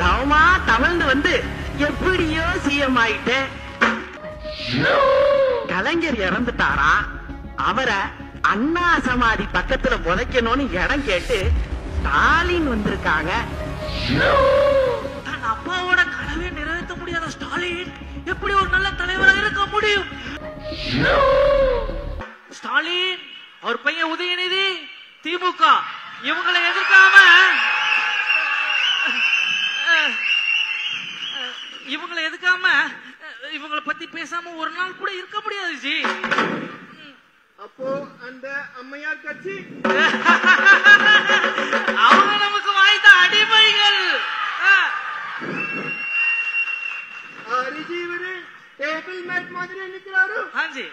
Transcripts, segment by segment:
தவமா தவழ்ந்து வந்து எப்படியோ சிஎம் ஆயிட்டேன். கலைஞர் இறந்துட்டாரா, அவரை அண்ணா சமாதி பக்கத்துல புதைக்கணும்னு இடம் கேட்டு ஸ்டாலின் வந்திருக்காங்க. தன் அப்பாவோட கனவை நிறைவேற்ற முடியாத ஸ்டாலின் எப்படி ஒரு நல்ல தலைவராக இருக்க முடியும்? ஸ்டாலின், அவர் பையன் உதயநிதி, திமுக இவங்களை எதிர்க்காம இவங்களை பத்தி பேசாம ஒரு நாள் கூட இருக்க முடியாது ஜி. அப்போ அந்த அம்மையார் கட்சி அவங்க நமக்கு வாய்த்த அடிமைகள். இவரு டேபிள் மேட் மாதிரி நிக்கிறாரு. ஹாஞ்சி,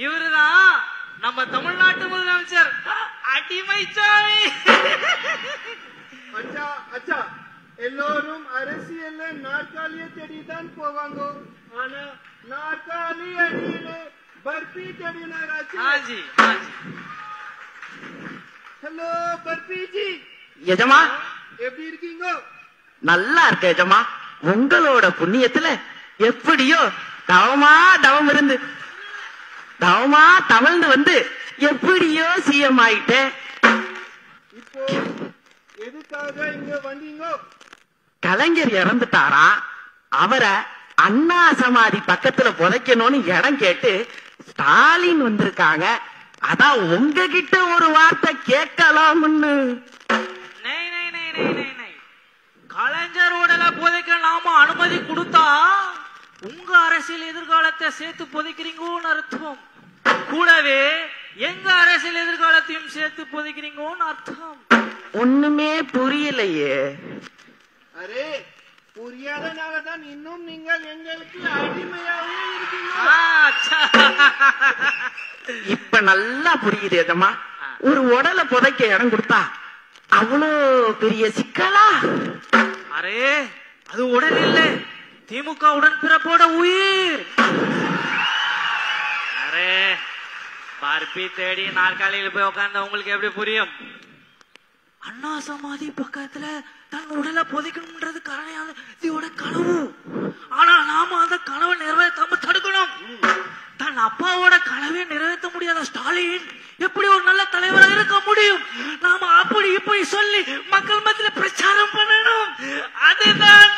இவருதான் நம்ம தமிழ்நாட்டு முதலமைச்சர் அடிமைச்சாமி. அச்சா அச்சா, எல்லோரும் அரசியல்ல நாற்காலியை தேடிதான் போவாங்க. ஆனா நாற்காலி அடியில பர்பி தேடினாராச்சு. ஹாஞ்சி, ஹலோ பர்பி ஜி. எஜமா எப்படி இருக்கீங்க? நல்லா இருக்க எஜமா. உங்களோட புண்ணியத்துல எப்படியோ தவமா தவம் இருந்து தவமா தவழ்ந்து வந்து எப்படியோ சிஎம் ஆயிட்டேன். இப்போ எதுக்காக இங்க வந்தீங்க? கலைஞர் இறந்துட்டாரா, அவரை அண்ணா சமாதி பக்கத்துல புதைக்கணும்னு இடம் கேட்டு ஸ்டாலின் வந்திருக்காங்க. அதான் உங்ககிட்ட ஒரு வார்த்தை கேட்கலாம்னு. கலைஞர் உடலை புதைக்க நாம அனுமதி கொடுத்தா உங்க அரசியல் எதிர்காலத்தை சேர்த்து புதைக்கிறீங்கன்னு அர்த்தம். கூடவே எங்க அரசியல் எதிர்காலத்தையும் சேர்த்து புதைக்கிறீங்கன்னு அர்த்தம். ஒண்ணுமே புரியலையே. அரே, புரியாதனாலதான் இன்னும் நீங்கள் எங்களுக்கு அடிமையாவே இருக்கீங்க. இப்ப நல்லா புரியுது எஜமா. ஒரு உடலை புதைக்க இடம் கொடுத்தா அவ்வளோ பெரிய சிக்கலா? அரே, அது உடல் இல்ல, திமுக உடன்பிறப்போட உயிர். அரே, பர்பி தேடி நாற்காலியில் போய் உட்கார்ந்த உங்களுக்கு எப்படி புரியும்? அண்ணா சமாதி பக்கத்துல தன் உடலை புதைக்கணும்ன்றது கருணையாளோட கனவு. ஆனா நாம அந்த கனவை நிறைவேற்றாம தடுக்கணும். தன் அப்பாவோட கனவை நிறைவேற்ற முடியாத ஸ்டாலின் எப்படி ஒரு நல்ல தலைவராக இருக்க முடியும்? நாம அப்படி இப்படி சொல்லி மக்கள் மத்தியில பிரச்சாரம் பண்ணணும். அதுதான்